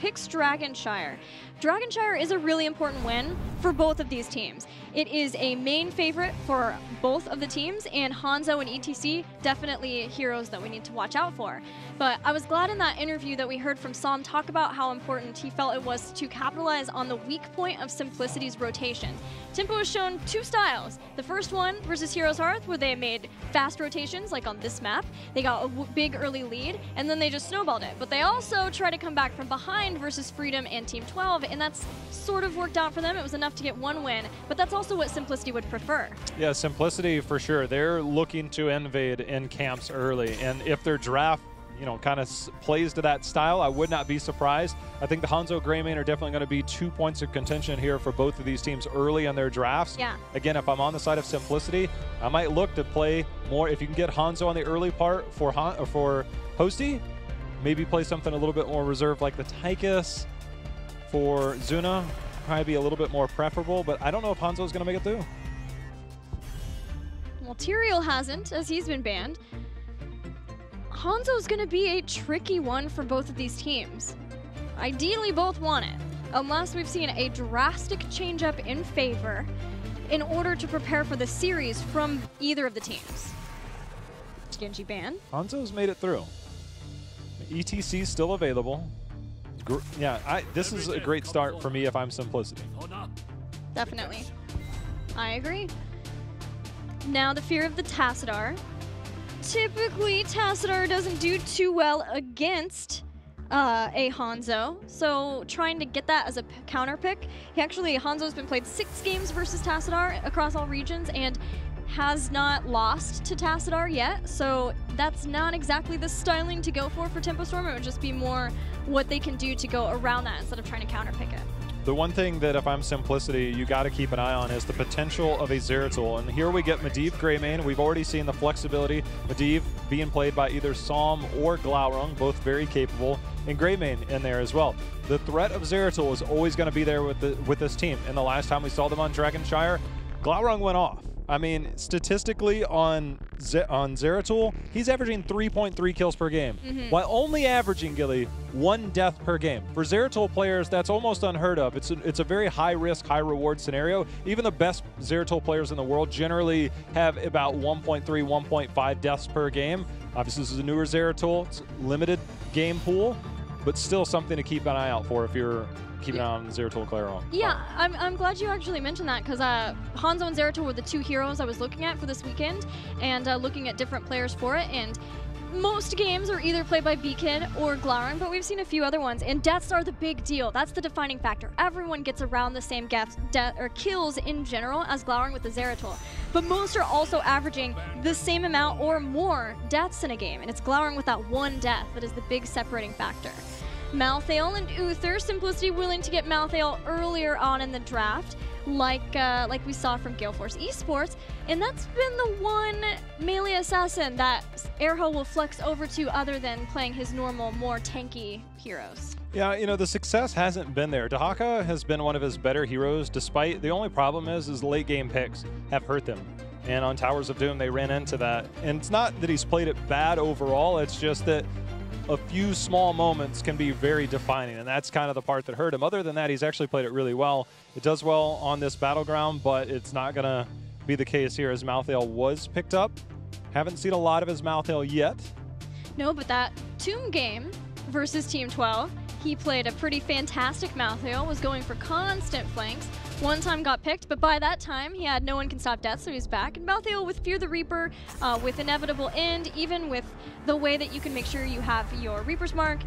picks Dragonshire. Dragonshire is a really important win for both of these teams. It is a main favorite for both of the teams, and Hanzo and ETC definitely heroes that we need to watch out for. But I was glad in that interview that we heard from Sam talk about how important he felt it was to capitalize on the weak point of Simplicity's rotation. Tempo has shown two styles. The first one versus Heroes Hearth, where they made fast rotations, like on this map. They got a big early lead, and then they just snowballed it. But they also try to come back from behind versus Freedom and Team 12, and that's sort of worked out for them. It was enough to get one win, but that's also what Simplicity would prefer. Yeah, Simplicity for sure. They're looking to invade in camps early, and if their draft kind of plays to that style, I would not be surprised. I think the Hanzo Greymane are definitely going to be 2 points of contention here for both of these teams early in their drafts. Yeah. Again, if I'm on the side of Simplicity, I might look to play more. If you can get Hanzo on the early part for Hosty, maybe play something a little bit more reserved like the Tychus. For Zuna, probably be a little bit more preferable, but I don't know if Hanzo's going to make it through. Well, Tyrael hasn't, as he's been banned. Hanzo's going to be a tricky one for both of these teams. Ideally, both want it, unless we've seen a drastic change-up in favor in order to prepare for the series from either of the teams. Genji ban. Hanzo's made it through. ETC still available. Yeah, this is a great start for me if I'm Simplicity. Definitely. I agree. Now the fear of the Tassadar. Typically, Tassadar doesn't do too well against a Hanzo, so trying to get that as a counter pick. Hanzo's been played 6 games versus Tassadar across all regions and has not lost to Tassadar yet, so that's not exactly the styling to go for Tempo Storm. It would just be more what they can do to go around that instead of trying to counter pick it. The one thing that if I'm Simplicity, you got to keep an eye on is the potential of a Zeratul. And here we get Medivh Greymane. We've already seen the flexibility. Medivh being played by either Psalm or Glaurung, both very capable, and Greymane in there as well. The threat of Zeratul is always going to be there with this team. And the last time we saw them on Dragonshire, Glaurung went off. I mean, statistically on Zeratul, he's averaging 3.3 kills per game, while only averaging, Gilly, 1 death per game. For Zeratul players, that's almost unheard of. It's a very high-risk, high-reward scenario. Even the best Zeratul players in the world generally have about 1.3, 1.5 deaths per game. Obviously, this is a newer Zeratul. It's a limited game pool, but still something to keep an eye out for if you're keeping an eye on Zeratul Clairon. Yeah, I'm glad you actually mentioned that, because Hanzo and Zeratul were the 2 heroes I was looking at for this weekend, and looking at different players for it. And most games are either played by B-Kid or Glaurung, but we've seen a few other ones, and deaths are the big deal. That's the defining factor. Everyone gets around the same kills in general as Glaurung with the Zeratul, but most are also averaging the same amount or more deaths in a game, and it's Glaurung with that 1 death that is the big separating factor. Malthael and Uther, Simplicity willing to get Malthael earlier on in the draft, like we saw from Gale Force Esports, and that's been the one melee assassin that Erho will flex over to other than playing his normal, more tanky heroes. Yeah, the success hasn't been there. Dahaka has been one of his better heroes, despite the only problem is late game picks have hurt them. And on Towers of Doom, they ran into that. And it's not that he's played it bad overall, it's just that a few small moments can be very defining, and that's kind of the part that hurt him. Other than that, he's actually played it really well. It does well on this battleground, but it's not going to be the case here as Malthael was picked up. Haven't seen a lot of his Malthael yet. No, but that Tomb game versus Team 12, he played a pretty fantastic Malthael, was going for constant flanks. One time got picked, but by that time, he had No One Can Stop Death, so he's back. And Malthael with Fear the Reaper, with Inevitable End, even with the way that you can make sure you have your Reaper's Mark,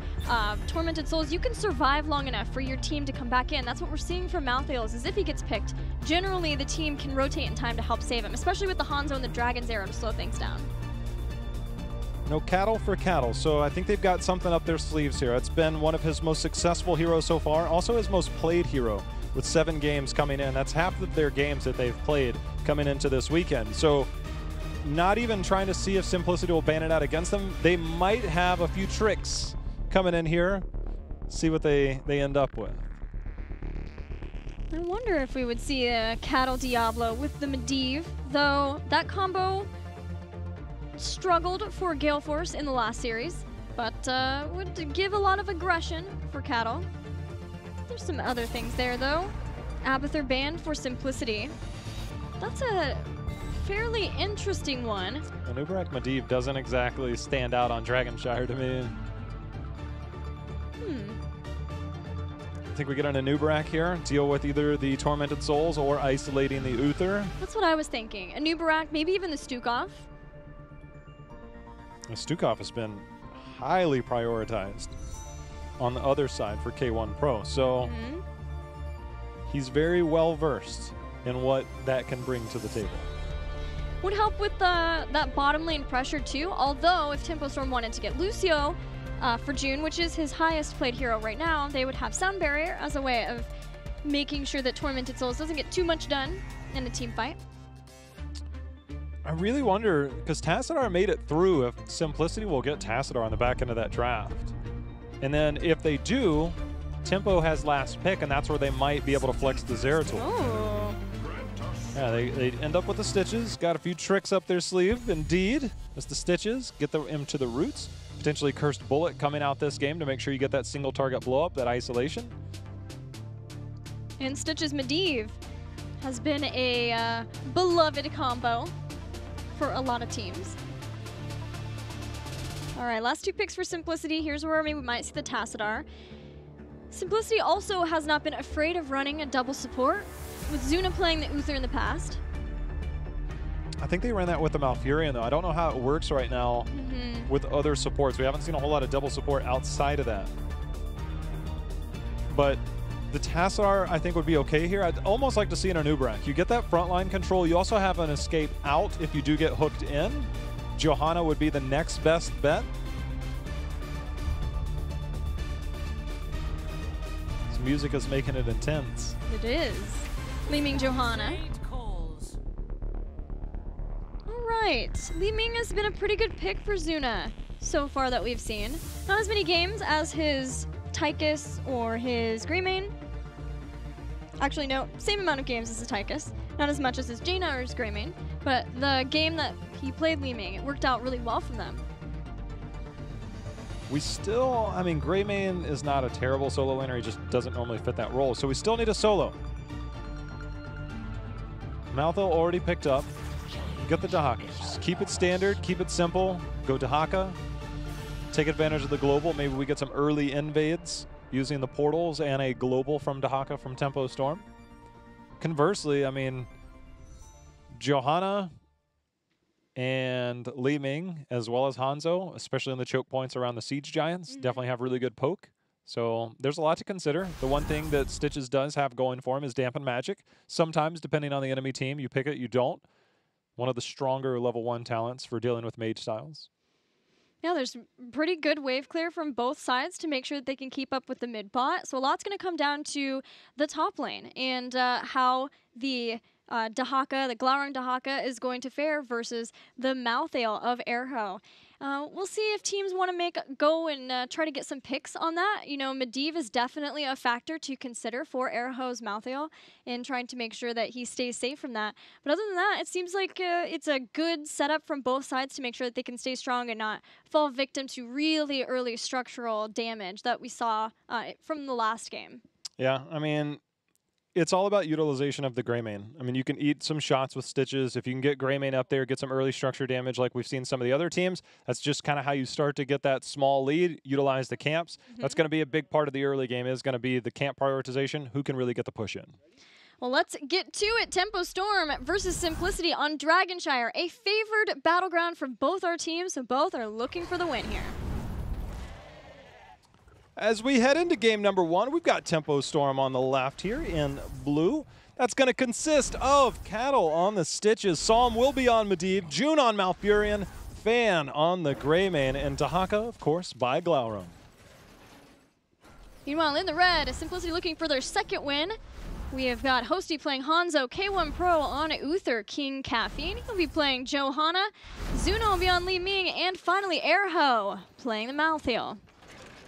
Tormented Souls, you can survive long enough for your team to come back in. That's what we're seeing from Malthael, is if he gets picked, generally the team can rotate in time to help save him, especially with the Hanzo and the Dragon's Arrow to slow things down. No cattle for cattle, so I think they've got something up their sleeves here. It's been one of his most successful heroes so far, also his most played hero, with 7 games coming in. That's half of their games that they've played coming into this weekend. So not even trying to see if Simplicity will ban it out against them. They might have a few tricks coming in here, see what they end up with. I wonder if we would see a Cattle Diablo with the Medivh, though that combo struggled for Gale Force in the last series. but would give a lot of aggression for Cattle. There's some other things there, though. Abathur banned for simplicity. That's a fairly interesting one. Anubarak Medivh doesn't exactly stand out on Dragonshire to me. I think we get an Anubarak here, deal with either the Tormented Souls or isolating the Uther. That's what I was thinking. Anubarak, maybe even the Stukov. The Stukov has been highly prioritized on the other side for K1 Pro, so he's very well versed in what that can bring to the table. Would help with that bottom lane pressure too, although if Tempo Storm wanted to get Lucio for June, which is his highest played hero right now, they would have Sound Barrier as a way of making sure that Tormented Souls doesn't get too much done in a team fight. I really wonder, because Tassadar made it through, if Simplicity will get Tassadar on the back end of that draft. And then if they do, Tempo has last pick, and that's where they might be able to flex the Zeratul. Oh. Yeah, they end up with the Stitches. Got a few tricks up their sleeve, indeed. As the Stitches get them to the roots. Potentially Cursed Bullet coming out this game to make sure you get that single target blow up, that isolation. And Stitches Medivh has been a beloved combo for a lot of teams. All right, last two picks for Simplicity. Here's where maybe we might see the Tassadar. Simplicity also has not been afraid of running a double support, with Zuna playing the Uther in the past. I think they ran that with the Malfurion, though. I don't know how it works right now with other supports. We haven't seen a whole lot of double support outside of that. But the Tassadar, I think, would be okay here. I'd almost like to see an Anubarak. You get that frontline control. You also have an escape out if you do get hooked in. Johanna would be the next best bet. This music is making it intense. It is. Li-Ming Johanna. Alright, Li-Ming has been a pretty good pick for Zuna so far that we've seen. Not as many games as his Tychus or his Greymane. Actually, no, same amount of games as the Tychus. Not as much as his Jaina or his Greymane, but the game that he played Li-Ming, it worked out really well for them. We still, I mean, Greymane is not a terrible solo laner. He just doesn't normally fit that role. So we still need a solo. Maltho already picked up. Get the Dahaka. Just keep it standard, keep it simple. Go Dahaka. Take advantage of the global. Maybe we get some early invades using the portals and a global from Dahaka from Tempo Storm. Conversely, I mean, Johanna and Li-Ming, as well as Hanzo, especially in the choke points around the Siege Giants, definitely have really good poke. So there's a lot to consider. The one thing that Stitches does have going for him is Dampen Magic. Sometimes, depending on the enemy team, you pick it, you don't. One of the stronger level 1 talents for dealing with mage styles. Yeah, there's pretty good wave clear from both sides to make sure that they can keep up with the mid bot. So a lot's going to come down to the top lane and how the Dahaka, the Glaurung Dahaka, is going to fare versus the Malthael of Erho. We'll see if teams want to go and try to get some picks on that. You know, Medivh is definitely a factor to consider for Erho's Malthael in trying to make sure that he stays safe from that. But other than that, it seems like it's a good setup from both sides to make sure that they can stay strong and not fall victim to really early structural damage that we saw from the last game. Yeah, I mean, it's all about utilization of the Greymane. I mean, you can eat some shots with Stitches. If you can get Greymane up there, get some early structure damage like we've seen some of the other teams, that's just kind of how you start to get that small lead, utilize the camps. That's going to be a big part of the early game, is going to be the camp prioritization, who can really get the push in. Well, let's get to it. Tempo Storm versus Simplicity on Dragonshire, a favored battleground for both our teams, so both are looking for the win here. As we head into game number 1, we've got Tempo Storm on the left here in blue. That's going to consist of Cattle on the Stitches. Psalm will be on Medivh, June on Malfurion, Fan on the Greymane, and Dahaka, of course, by Glaurung. Meanwhile, in the red, Simplicity looking for their second win. We have got Hosty playing Hanzo, K1 Pro on Uther, King Caffeine. He'll be playing Johanna, Zuna will be on Li-Ming, and finally Erho playing the Malthael.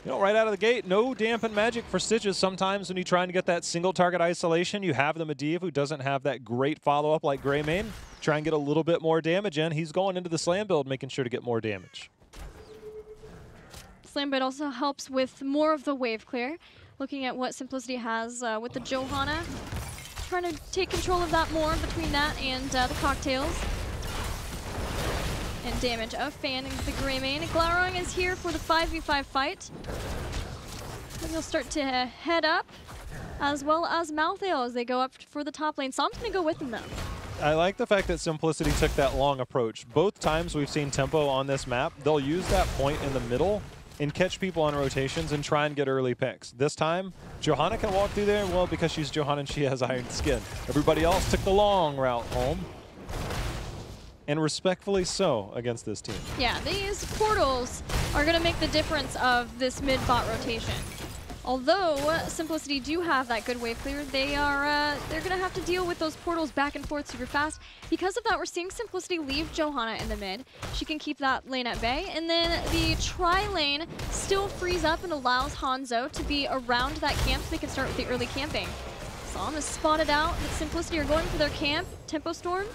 You know, right out of the gate, no Dampen Magic for Stitches. Sometimes when you're trying to get that single target isolation, you have the Medivh, who doesn't have that great follow-up like Greymane. Try and get a little bit more damage in. He's going into the slam build, making sure to get more damage. slam, but also helps with more of the wave clear. Looking at what Simplicity has with the Johanna. Trying to take control of that more between that and the cocktails. And damage of Fan into the Grey Mane. Glaurung is here for the 5v5 fight. And he'll start to head up, as well as Malthael as they go up for the top lane. Som's gonna go with him though. I like the fact that Simplicity took that long approach. Both times we've seen Tempo on this map, they'll use that point in the middle and catch people on rotations and try and get early picks. This time, Johanna can walk through there, well, because she's Johanna and she has iron skin. Everybody else took the long route home. And respectfully so against this team. Yeah, these portals are gonna make the difference of this mid-bot rotation. Although Simplicity do have that good wave clear, they're gonna have to deal with those portals back and forth super fast. Because of that, we're seeing Simplicity leave Johanna in the mid. She can keep that lane at bay, and then the tri-lane still frees up and allows Hanzo to be around that camp so they can start with the early camping. Som is spotted out, but Simplicity are going for their camp. Tempo Storm.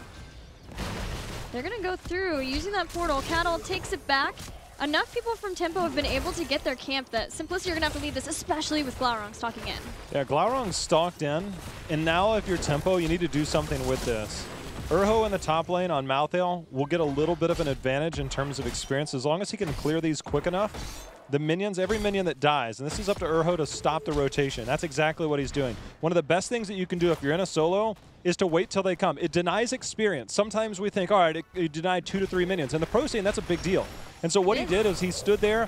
They're gonna go through using that portal. Cattle takes it back. Enough people from Tempo have been able to get their camp that Simplicity are going to have to lead this, especially with Glaurung stalking in. Yeah, Glaurung's stalked in, and now if you're Tempo, you need to do something with this. Urho in the top lane on Malthael will get a little bit of an advantage in terms of experience. As long as he can clear these quick enough, the minions, every minion that dies, and this is up to Urho to stop the rotation. That's exactly what he's doing. One of the best things that you can do if you're in a solo is to wait till they come. It denies experience. Sometimes we think, all right, it denied 2 to 3 minions. In the pro scene, that's a big deal. And so what he did is he stood there,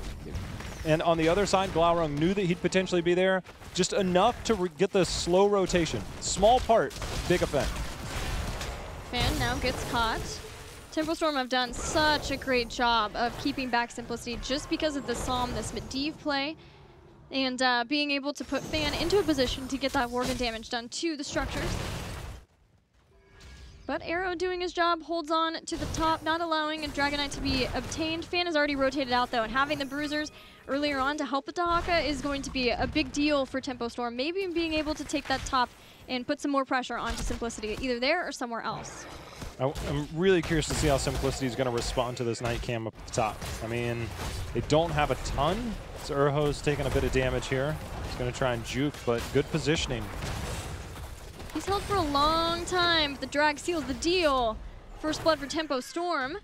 and on the other side, Glaurung knew that he'd potentially be there, just enough to get the slow rotation. Small part, big effect. Fan now gets caught. Tempo Storm have done such a great job of keeping back Simplicity just because of the Som, this Medivh play, and being able to put Fan into a position to get that Worgen damage done to the structures. But Arrow doing his job, holds on to the top, not allowing a Dragonite to be obtained. Fan has already rotated out though, and having the Bruisers earlier on to help with Dahaka is going to be a big deal for Tempo Storm. Maybe being able to take that top and put some more pressure onto Simplicity, either there or somewhere else. I'm really curious to see how Simplicity is going to respond to this night cam up at the top. I mean, they don't have a ton, so Urho's taking a bit of damage here. He's going to try and juke, but good positioning. He's held for a long time, but the drag seals the deal. First blood for Tempo Storm,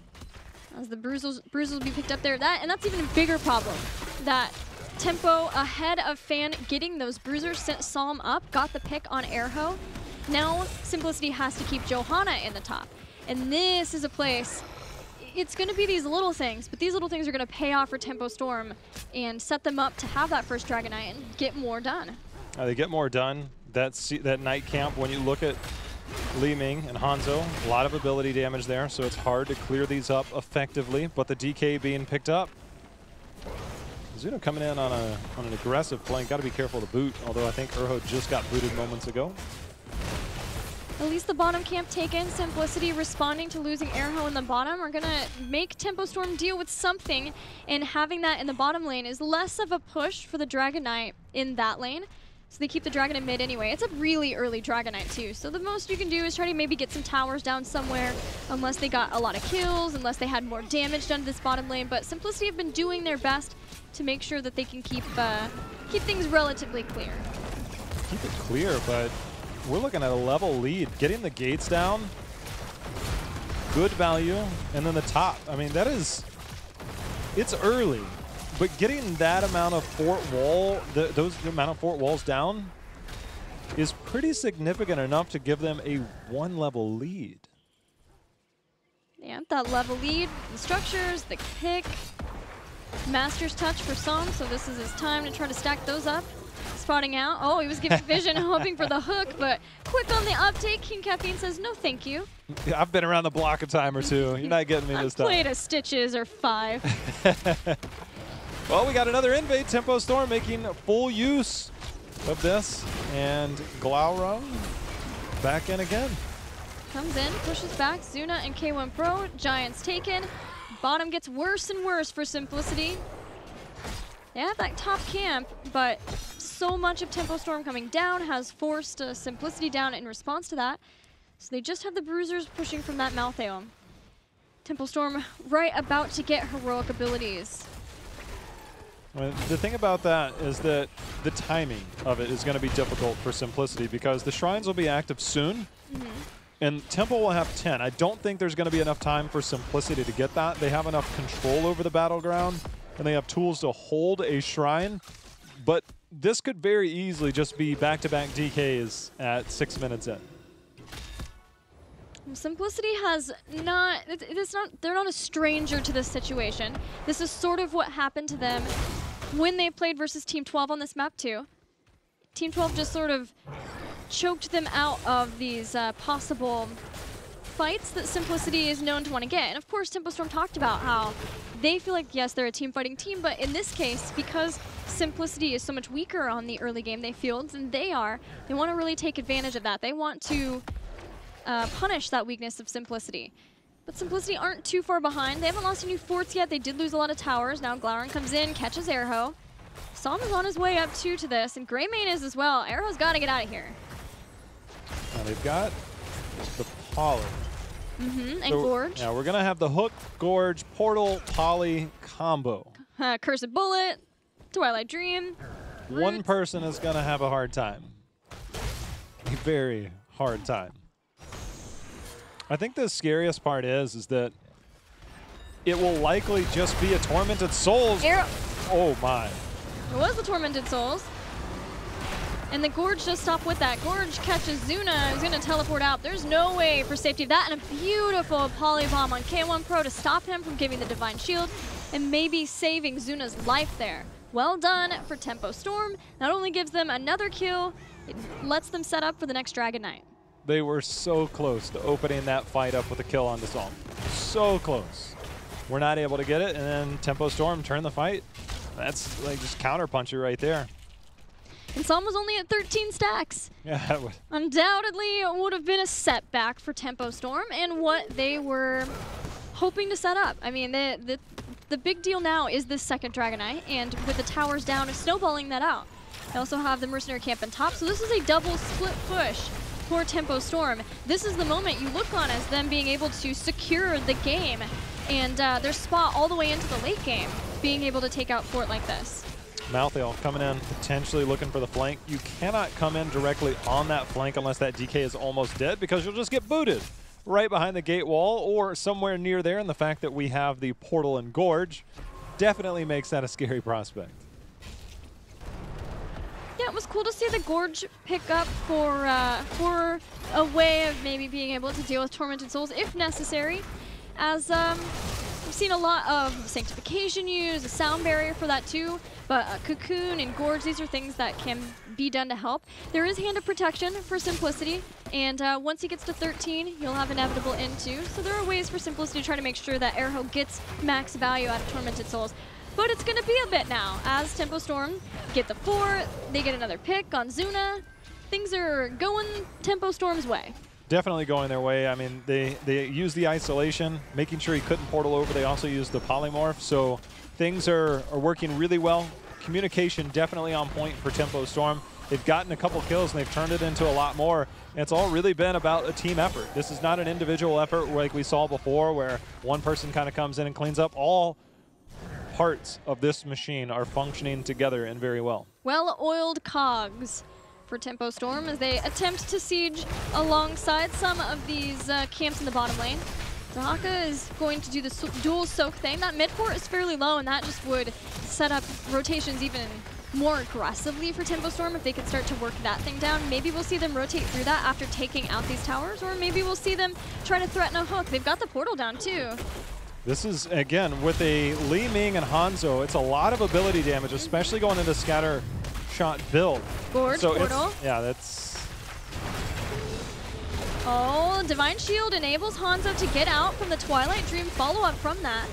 as the bruisers will be picked up there. And that's even a bigger problem, that Tempo ahead of Fan getting those bruisers, sent Som up, got the pick on Airho. Now Simplicity has to keep Johanna in the top. And this is a place, it's going to be these little things, but these little things are going to pay off for Tempo Storm and set them up to have that first Dragonite and get more done. They get more done. That night camp, when you look at Li Ming and Hanzo, a lot of ability damage there, so it's hard to clear these up effectively, but the DK being picked up. Zuno coming in on an aggressive flank. Got to be careful to boot, although I think Urho just got booted moments ago. At least the bottom camp taken. Simplicity responding to losing Airho in the bottom are going to make Tempo Storm deal with something, and having that in the bottom lane is less of a push for the Dragonite in that lane. So they keep the Dragon in mid anyway. It's a really early Dragonite too, so the most you can do is try to maybe get some towers down somewhere, unless they got a lot of kills, unless they had more damage done to this bottom lane. But Simplicity have been doing their best to make sure that they can keep things relatively clear. Keep it clear, but we're looking at a level lead. Getting the gates down, good value, and then the top. I mean, it's early. But getting that amount of fort wall, those amount of fort walls down is pretty significant enough to give them a 1-level lead. Yeah, that level lead, the structures, the kick, Master's Touch for Som, so this is his time to try to stack those up. Spotting out. Oh, he was giving vision, hoping for the hook, but quick on the uptake. King Caffeine says, no thank you. Yeah, I've been around the block a time or two. You're not getting me this time. I've played a Stitches or 5. Well, we got another invade. Tempo Storm making full use of this. And Glaurung back in again. Comes in, pushes back. Zuna and K1 Pro. Giants taken. Bottom gets worse and worse for Simplicity. They have that top camp, but so much of Tempo Storm coming down has forced Simplicity down in response to that. So they just have the Bruisers pushing from that Malthael. Tempo Storm right about to get heroic abilities. Well, the thing about that is that the timing of it is going to be difficult for Simplicity because the shrines will be active soon, and Temple will have 10. I don't think there's going to be enough time for Simplicity to get that. They have enough control over the battleground, and they have tools to hold a shrine, but this could very easily just be back-to-back DKs at 6 minutes in. Simplicity has not, they're not a stranger to this situation. This is sort of what happened to them when they played versus Team 12 on this map too. Team 12 just sort of choked them out of these possible fights that Simplicity is known to want to get. And of course, Tempo Storm talked about how they feel like, yes, they're a team fighting team, but in this case, because Simplicity is so much weaker on the early game they field than they are, they want to really take advantage of that. They want to punish that weakness of Simplicity. But Simplicity aren't too far behind. They haven't lost any forts yet. They did lose a lot of towers. Now Glowron comes in, catches Airho. Psalm is on his way up too to this, and Greymane is as well. Airho's got to get out of here. Now they've got the Poly. And so, Gorge. Yeah, we're going to have the Hook, Gorge, Portal, Poly combo. Cursed Bullet, Twilight Dream. One person is going to have a hard time. A very hard time. I think the scariest part is that it will likely just be a Tormented Souls. Oh my. It was the Tormented Souls. And the Gorge just stopped with that. Gorge catches Zuna, who's going to teleport out. There's no way for safety of that. And a beautiful Polybomb on K1 Pro to stop him from giving the Divine Shield and maybe saving Zuna's life there. Well done for Tempo Storm. Not only gives them another kill, it lets them set up for the next Dragon Knight. They were so close to opening that fight up with a kill on the Psalm. So close. We're not able to get it, and then Tempo Storm turned the fight. That's like just counterpuncher right there. And Psalm was only at 13 stacks. Yeah, it would. Undoubtedly, it would have been a setback for Tempo Storm and what they were hoping to set up. I mean, the big deal now is this second Dragon Knight, and with the towers down, snowballing that out. They also have the Mercenary camp on top, so this is a double split push for Tempo Storm. This is the moment you look on as them being able to secure the game and their spot all the way into the late game, being able to take out fort like this. Malthael coming in, potentially looking for the flank. You cannot come in directly on that flank unless that DK is almost dead, because you'll just get booted right behind the gate wall or somewhere near there, and the fact that we have the Portal and Gorge definitely makes that a scary prospect. Yeah, it was cool to see the Gorge pick up for a way of maybe being able to deal with Tormented Souls if necessary, as we've seen a lot of Sanctification used, a sound barrier for that too, but Cocoon and Gorge, these are things that can be done to help. There is Hand of Protection for Simplicity, and once he gets to 13, you'll have Inevitable into, so there are ways for Simplicity to try to make sure that Airho gets max value out of Tormented Souls. But it's going to be a bit now, as Tempo Storm get the fort, they get another pick on Zuna. Things are going Tempo Storm's way. Definitely going their way. I mean, they use the isolation, making sure he couldn't portal over. They also used the polymorph, so things are working really well. Communication definitely on point for Tempo Storm. They've gotten a couple kills and they've turned it into a lot more. And it's all really been about a team effort. This is not an individual effort like we saw before, where one person kind of comes in and cleans up. All parts of this machine are functioning together and very well. Well-oiled cogs for Tempo Storm as they attempt to siege alongside some of these camps in the bottom lane. Dahaka is going to do the dual soak thing. That mid fort is fairly low, and that just would set up rotations even more aggressively for Tempo Storm if they could start to work that thing down. Maybe we'll see them rotate through that after taking out these towers, or maybe we'll see them try to threaten a hook. They've got the portal down too. This is, again, with a Li Ming and Hanzo, it's a lot of ability damage, especially going into scatter shot build. Gorge, so portal. Yeah, that's... Oh, Divine Shield enables Hanzo to get out from the Twilight Dream follow-up from that.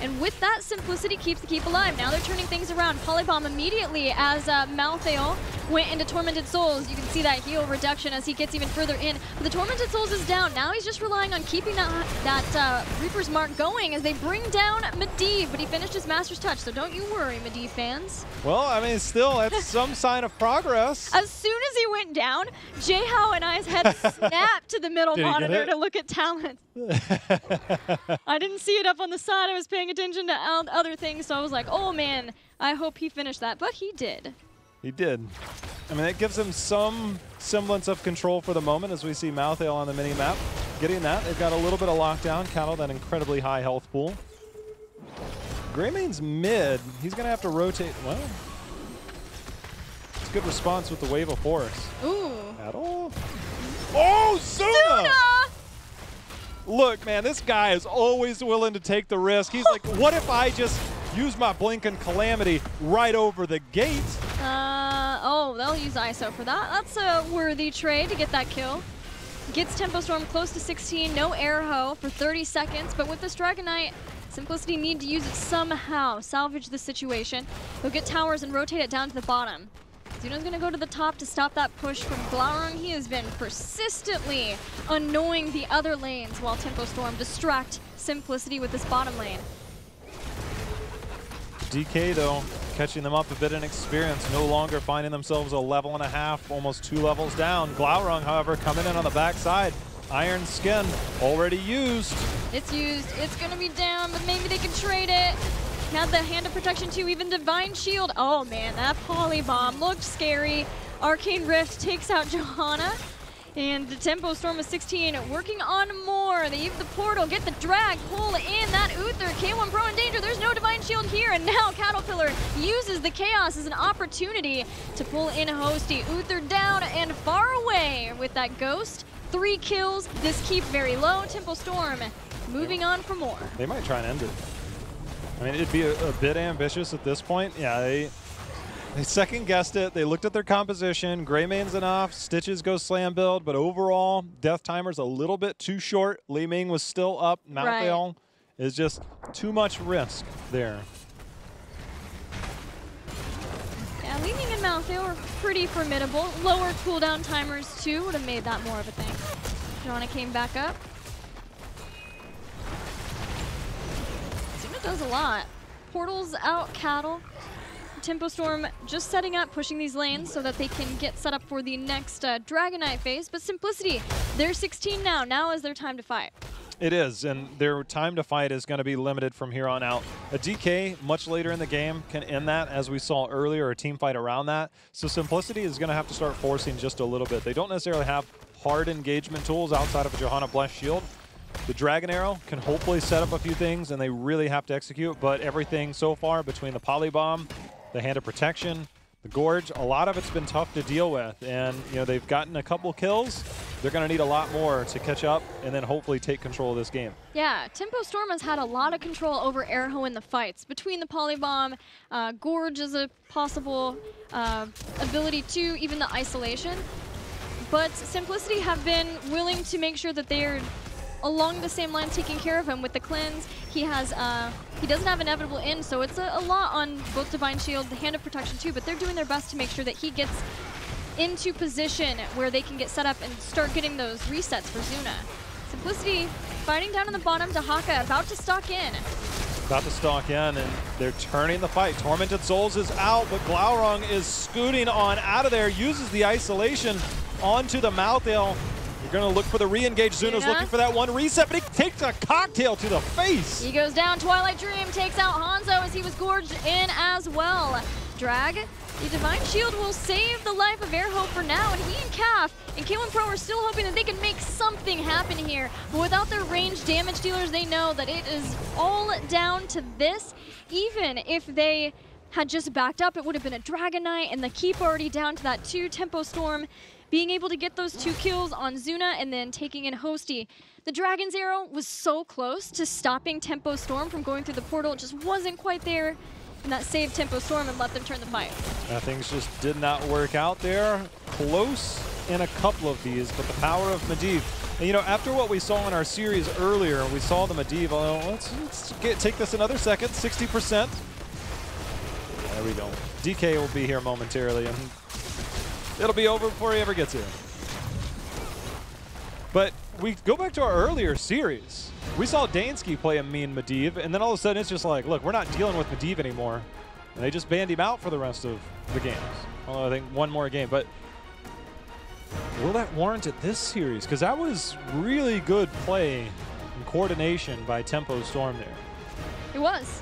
And with that, Simplicity keeps the keep alive. Now they're turning things around. Polybomb immediately as Malthael went into Tormented Souls. You can see that heal reduction as he gets even further in. But the Tormented Souls is down. Now he's just relying on keeping that Reaper's Mark going as they bring down Medivh. But he finished his Master's Touch, so don't you worry, Medivh fans. Well, I mean, still, that's some sign of progress. As soon as he went down, Jayhao and I's head snapped to the middle monitor to look at talent. I didn't see it up on the side. I was paying attention to other things, so I was like, oh man, I hope he finished that. But he did. He did. I mean, it gives him some semblance of control for the moment as we see Malthael on the mini-map. Getting that, they've got a little bit of lockdown. Cattle, that incredibly high health pool. Greymane's mid. He's going to have to rotate. Well, it's a good response with the wave of force. Ooh. Cattle. Oh, Zuna! Look, man, this guy is always willing to take the risk. He's like, what if I just use my Blinking Calamity right over the gate? Oh, they'll use ISO for that. That's a worthy trade to get that kill. Gets Tempo Storm close to 16, no air hoe for 30 seconds, but with this Dragon Knight, Simplicity need to use it somehow, salvage the situation. He'll get towers and rotate it down to the bottom. Zuno's gonna go to the top to stop that push from Glaurung. He has been persistently annoying the other lanes while Tempo Storm distract Simplicity with this bottom lane. DK, though, catching them up a bit in experience, no longer finding themselves a level and a half, almost 2 levels down. Glaurung, however, coming in on the backside. Iron Skin already used. It's used. It's going to be down, but maybe they can trade it. Had the Hand of Protection too, even Divine Shield. Oh man, that Polybomb looked scary. Arcane Rift takes out Johanna. And the Tempo Storm is 16, working on more. They use the portal, get the drag, pull in that Uther. K1 Pro in danger, there's no Divine Shield here. And now Caterpillar uses the Chaos as an opportunity to pull in Hosty. Uther down and far away with that Ghost. 3 kills, this keep very low. Tempo Storm moving on for more. They might try and end it. I mean, it'd be a bit ambitious at this point. Yeah, they second-guessed it. They looked at their composition. Greymane's enough. Stitches go slam build, but overall, Death Timer's a little bit too short. Li Ming was still up. Malthael is just too much risk there. Yeah, Li Ming and Malthael are pretty formidable. Lower cooldown timers, too, would have made that more of a thing. Johanna came back up. Zuna does a lot. Portals out Cattle. Tempo Storm just setting up, pushing these lanes so that they can get set up for the next Dragon Knight phase. But Simplicity, they're 16 now. Now is their time to fight. It is, and their time to fight is going to be limited from here on out. A DK much later in the game can end that, as we saw earlier, a team fight around that. So Simplicity is going to have to start forcing just a little bit. They don't necessarily have hard engagement tools outside of a Johanna Blessed Shield. The Dragon Arrow can hopefully set up a few things, and they really have to execute, but everything so far between the Polybomb, the Hand of Protection, the Gorge, a lot of it's been tough to deal with. And, you know, they've gotten a couple kills. They're going to need a lot more to catch up and then hopefully take control of this game. Yeah, Tempo Storm has had a lot of control over Airho in the fights. Between the Polybomb, Gorge is a possible ability too, even the Isolation. But Simplicity have been willing to make sure that they're along the same line taking care of him with the cleanse. He has he doesn't have inevitable in, so it's a lot on both Divine Shield, the Hand of Protection too, but they're doing their best to make sure that he gets into position where they can get set up and start getting those resets for Zuna. Simplicity fighting down on the bottom. Dahaka about to stalk in. About to stalk in, and they're turning the fight. Tormented Souls is out, but Glaurung is scooting on out of there, uses the isolation onto the Malthael. You're going to look for the re-engage. Zuno's looking for that one reset, but he takes a cocktail to the face. He goes down. Twilight Dream takes out Hanzo as he was gorged in as well. Drag. The Divine Shield will save the life of Airhope for now, and he and Calf and K1 Pro are still hoping that they can make something happen here. But without their ranged damage dealers, they know that it is all down to this. Even if they had just backed up, it would have been a Dragon Knight, and the keep already down to that 2 Tempo Storm. Being able to get those 2 kills on Zuna and then taking in Hosty. The Dragon's Arrow was so close to stopping Tempo Storm from going through the portal. It just wasn't quite there. And that saved Tempo Storm and let them turn the fight. Things just did not work out there. Close in a couple of these, but the power of Medivh. And you know, after what we saw in our series earlier, we saw the Medivh. Let's take this another second, 60%. There we go. DK will be here momentarily, and it'll be over before he ever gets here. But we go back to our earlier series. We saw Dansky play a mean Medivh, and then all of a sudden it's just like, look, we're not dealing with Medivh anymore. And they just banned him out for the rest of the games. Although I think one more game. But will that warrant it this series? Because that was really good play And coordination by Tempo Storm there. It was.